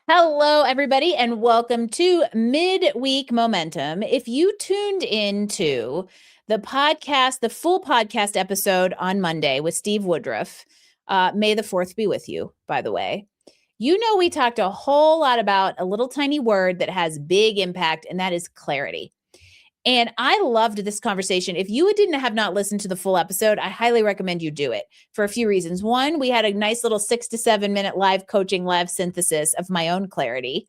Hello, everybody, and welcome to Midweek Momentum. If you tuned into the full podcast episode on Monday with Steve Woodruff, May the 4th be with you, by the way. You know, we talked a whole lot about a little tiny word that has big impact, and that is clarity. And I loved this conversation. If you didn't have not listened to the full episode, I highly recommend you do it for a few reasons. One, we had a nice little 6 to 7 minute live coaching, live synthesis of my own clarity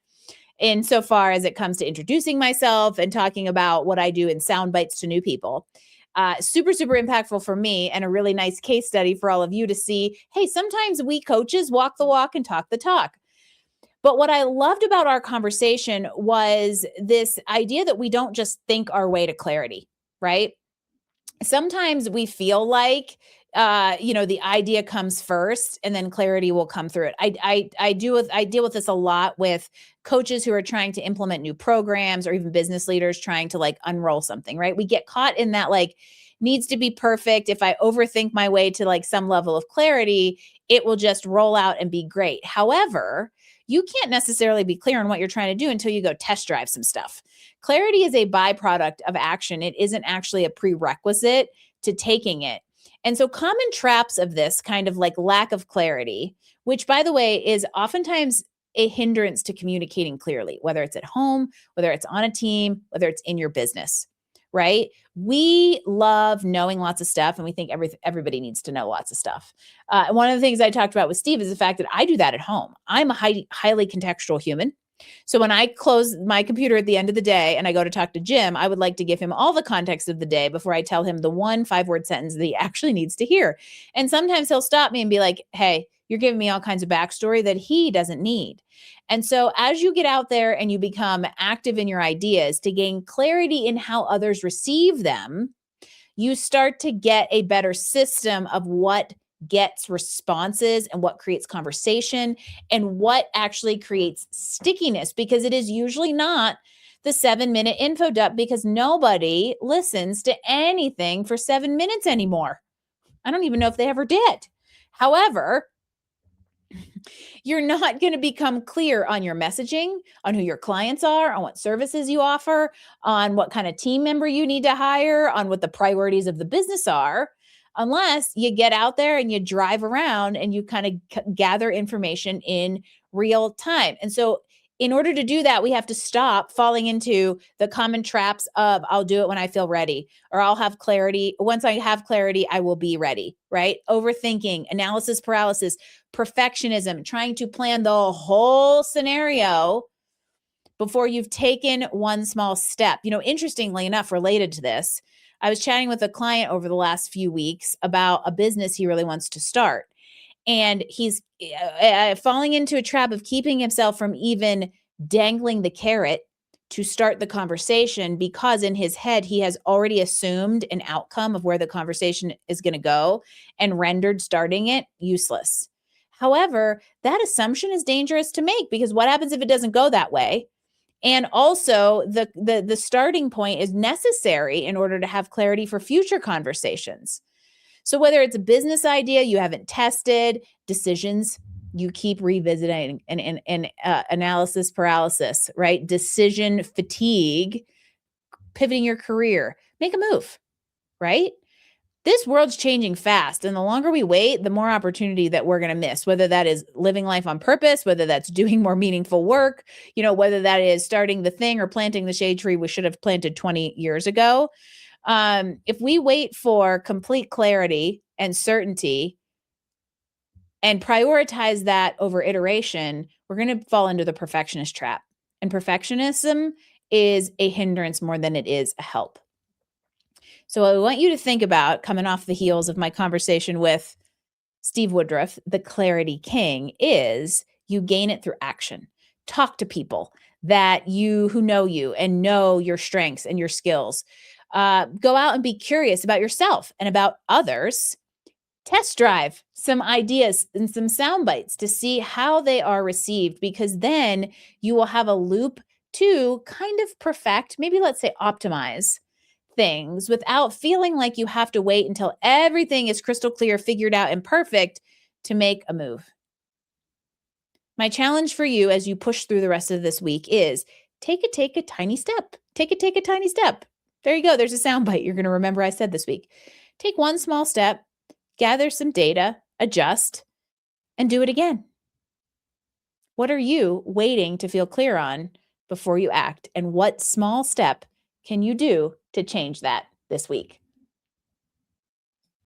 insofar as it comes to introducing myself and talking about what I do in sound bites to new people. Super, super impactful for me and a really nice case study for all of you to see. Hey, sometimes we coaches walk the walk and talk the talk. But what I loved about our conversation was this idea that we don't just think our way to clarity, right? Sometimes we feel like the idea comes first and then clarity will come through it. I deal with this a lot with coaches who are trying to implement new programs or even business leaders trying to like unroll something, right? We get caught in that like needs to be perfect. If I overthink my way to like some level of clarity, it will just roll out and be great. However, you can't necessarily be clear on what you're trying to do until you go test drive some stuff. Clarity is a byproduct of action. It isn't actually a prerequisite to taking it. And so common traps of this kind of like lack of clarity, which by the way is oftentimes a hindrance to communicating clearly, whether it's at home, whether it's on a team, whether it's in your business, right? We love knowing lots of stuff and we think everybody needs to know lots of stuff. One of the things I talked about with Steve is the fact that I do that at home. I'm a highly contextual human. So when I close my computer at the end of the day and I go to talk to Jim, I would like to give him all the context of the day before I tell him the one 5-word sentence that he actually needs to hear. And sometimes he'll stop me and be like, hey, you're giving me all kinds of backstory that he doesn't need. And so as you get out there and you become active in your ideas to gain clarity in how others receive them, you start to get a better system of what gets responses and what creates conversation and what actually creates stickiness, because it is usually not the 7-minute info dump, because nobody listens to anything for 7 minutes anymore. I don't even know if they ever did. However, you're not going to become clear on your messaging, on who your clients are, on what services you offer, on what kind of team member you need to hire, on what the priorities of the business are, unless you get out there and you drive around and you kind of gather information in real time. And so in order to do that, we have to stop falling into the common traps of I'll do it when I feel ready, or I'll have clarity. Once I have clarity, I will be ready, right? Overthinking, analysis paralysis, perfectionism, trying to plan the whole scenario before you've taken one small step. You know, interestingly enough, related to this, I was chatting with a client over the last few weeks about a business he really wants to start. And he's falling into a trap of keeping himself from even dangling the carrot to start the conversation, because in his head, he has already assumed an outcome of where the conversation is going to go and rendered starting it useless. However, that assumption is dangerous to make, because what happens if it doesn't go that way? And also the starting point is necessary in order to have clarity for future conversations. So whether it's a business idea you haven't tested, decisions you keep revisiting, and analysis paralysis, right? Decision fatigue, pivoting your career, make a move, right? This world's changing fast. And the longer we wait, the more opportunity that we're going to miss, whether that is living life on purpose, whether that's doing more meaningful work, whether that is starting the thing or planting the shade tree we should have planted 20 years ago. If we wait for complete clarity and certainty and prioritize that over iteration, we're going to fall into the perfectionist trap. And perfectionism is a hindrance more than it is a help. So what I want you to think about, coming off the heels of my conversation with Steve Woodruff, the Clarity King, is you gain it through action. Talk to people who know you and know your strengths and your skills. Go out and be curious about yourself and about others. Test drive some ideas and some sound bites to see how they are received, because then you will have a loop to kind of perfect, maybe let's say optimize things without feeling like you have to wait until everything is crystal clear, figured out, and perfect to make a move. My challenge for you as you push through the rest of this week is take a tiny step. Take a tiny step. There you go. There's a soundbite you're going to remember I said this week. Take one small step, gather some data, adjust, and do it again. What are you waiting to feel clear on before you act? And what small step can you do to change that this week?